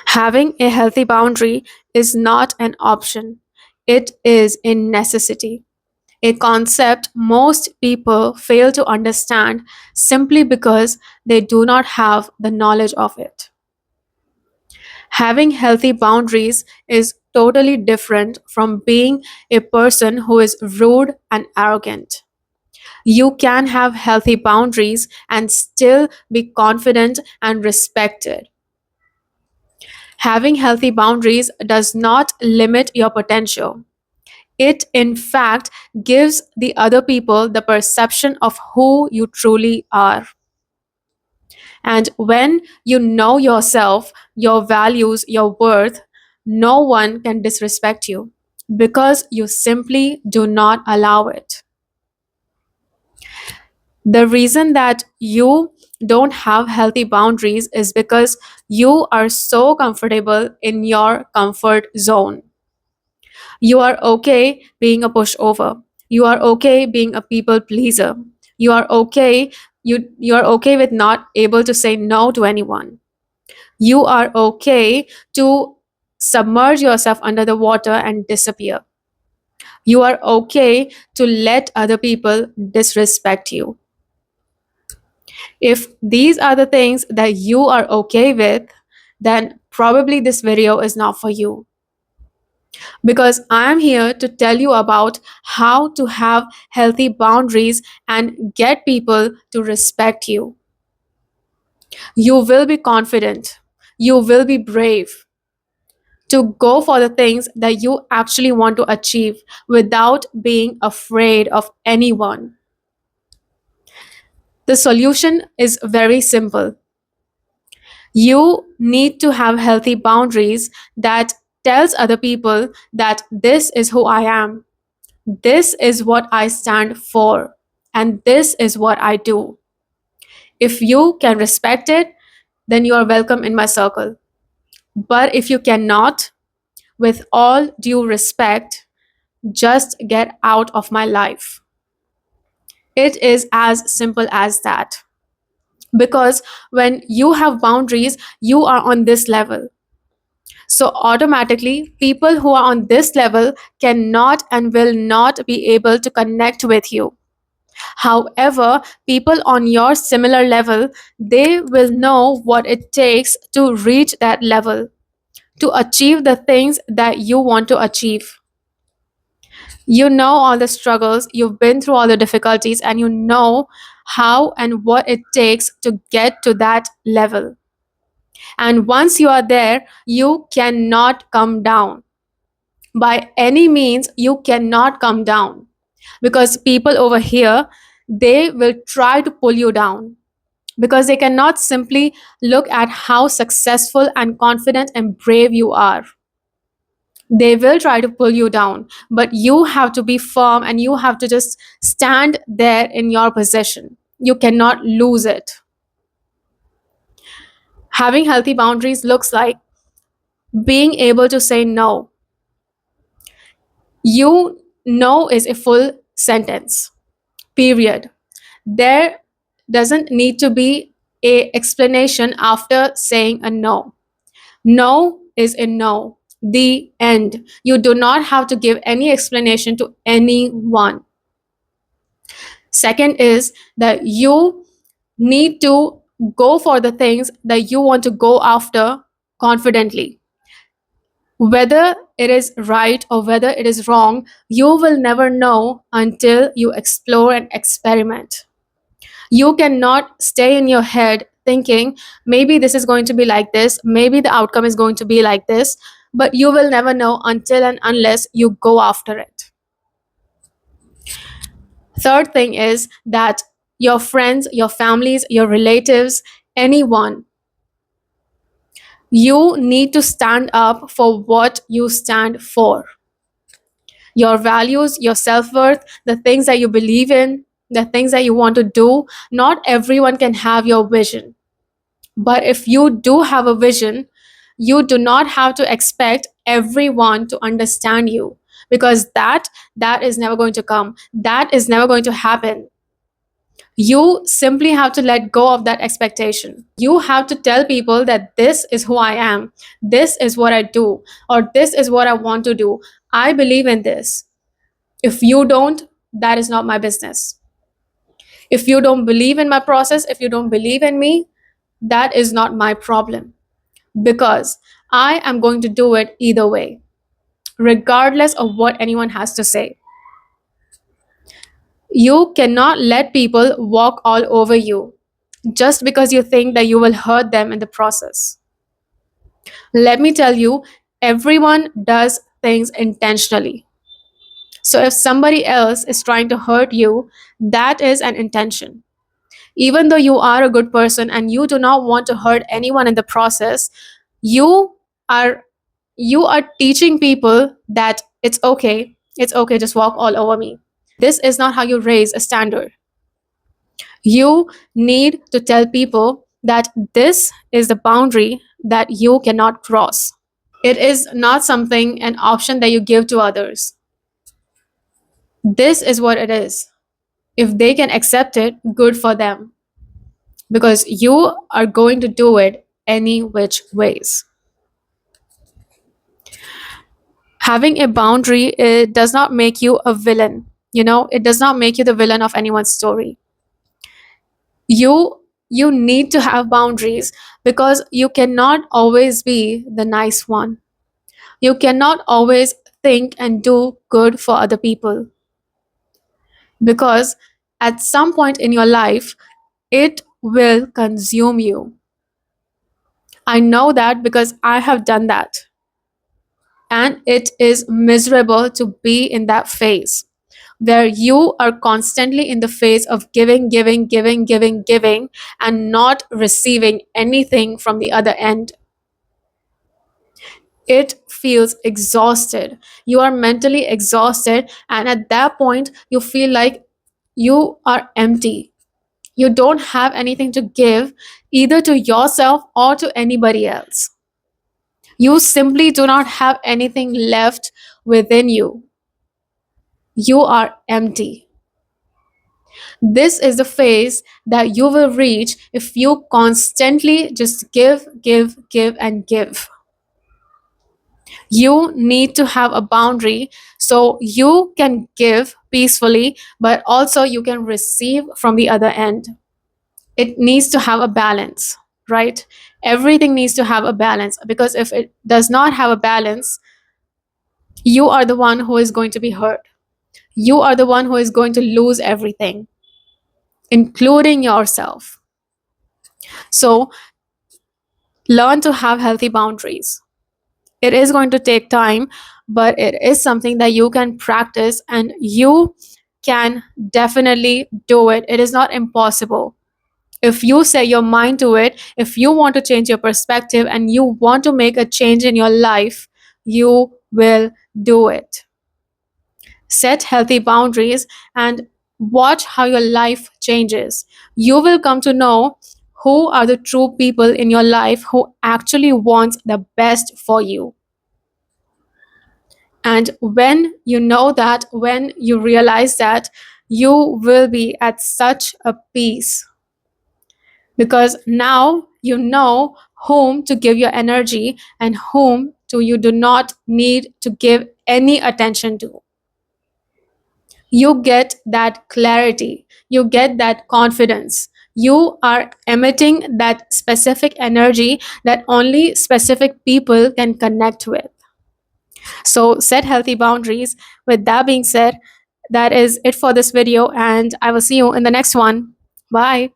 Having a healthy boundary is not an option, it is a necessity. A concept most people fail to understand simply because they do not have the knowledge of it. Having healthy boundaries is totally different from being a person who is rude and arrogant. You can have healthy boundaries and still be confident and respected. Having healthy boundaries does not limit your potential. It, in fact, gives the other people the perception of who you truly are. And when you know yourself, your values, your worth, no one can disrespect you because you simply do not allow it. The reason that you don't have healthy boundaries is because you are so comfortable in your comfort zone. You are okay being a pushover. You are okay being a people pleaser. You are okay you are okay with not able to say no to anyone. You are okay to submerge yourself under the water and disappear. You are okay to let other people disrespect you. If these are the things that you are okay with, then probably this video is not for you. Because I'm here to tell you about how to have healthy boundaries and get people to respect you. You will be confident, you will be brave to go for the things that you actually want to achieve without being afraid of anyone. The solution is very simple. You need to have healthy boundaries that tells other people that this is who I am. This is what I stand for, and this is what I do. If you can respect it, then you are welcome in my circle. But if you cannot, with all due respect, just get out of my life. It is as simple as that. Because when you have boundaries, you are on this level. So, automatically, people who are on this level cannot and will not be able to connect with you. However, people on your similar level, they will know what it takes to reach that level, to achieve the things that you want to achieve. You know all the struggles, you've been through all the difficulties, and you know how and what it takes to get to that level. And once you are there, you cannot come down. By any means, you cannot come down because people over here, they will try to pull you down because they cannot simply look at how successful and confident and brave you are. They will try to pull you down, but you have to be firm and you have to just stand there in your position. You cannot lose it. Having healthy boundaries looks like being able to say no. You no is a full sentence, period. There doesn't need to be a explanation after saying a no. No is a no. The end. You do not have to give any explanation to anyone. Second is that you need to go for the things that you want to go after confidently. Whether it is right or whether it is wrong, you will never know until you explore and experiment. You cannot stay in your head thinking maybe this is going to be like this, maybe the outcome is going to be like this, but you will never know until and unless you go after it. Third thing is that your friends, your families, your relatives, anyone, you need to stand up for what you stand for. Your values, your self worth, the things that you believe in, the things that you want to do. Not everyone can have your vision. But if you do have a vision, you do not have to expect everyone to understand you because that is never going to come. That is never going to happen. You simply have to let go of that expectation. You have to tell people that this is who I am, this is what I do, or this is what I want to do. I believe in this. If you don't, that is not my business. If you don't believe in my process, if you don't believe in me, that is not my problem, because I am going to do it either way, regardless of what anyone has to say. You cannot let people walk all over you just because you think that you will hurt them in the process. Let me tell you, everyone does things intentionally. So if somebody else is trying to hurt you, that is an intention. Even though you are a good person and you do not want to hurt anyone in the process, you are you are teaching people that it's okay, just walk all over me. This is not how you raise a standard. You need to tell people that this is the boundary that you cannot cross. It is not something, an option that you give to others. This is what it is. If they can accept it, good for them, because you are going to do it any which ways. Having a boundary, it does not make you a villain. It does not make you the villain of anyone's story. You need to have boundaries because you cannot always be the nice one. You cannot always think and do good for other people, because at some point in your life it will consume you. I know that because I have done that, and it is miserable to be in that phase where you are constantly in the phase of giving, giving, giving, giving, giving, and not receiving anything from the other end. It feels exhausted. You are mentally exhausted, and at that point, you feel like you are empty. You don't have anything to give, either to yourself or to anybody else. You simply do not have anything left within you. You are empty. This is the phase that you will reach if you constantly just give, give, give, and give. You need to have a boundary so you can give peacefully, but also you can receive from the other end. It needs to have a balance, right? Everything needs to have a balance, because if it does not have a balance, you are the one who is going to be hurt. You are the one who is going to lose everything, including yourself. So, learn to have healthy boundaries. It is going to take time, but it is something that you can practice and you can definitely do it. It is not impossible. If you set your mind to it, if you want to change your perspective and you want to make a change in your life, you will do it. Set healthy boundaries and watch how your life changes. You will come to know who are the true people in your life who actually want the best for you. And when you know that, when you realize that, you will be at such a peace, because now you know whom to give your energy and whom to you do not need to give any attention to. You get that clarity, you get that confidence. You are emitting that specific energy that only specific people can connect with. So set healthy boundaries. With that being said, that is it for this video, and I will see you in the next one. Bye.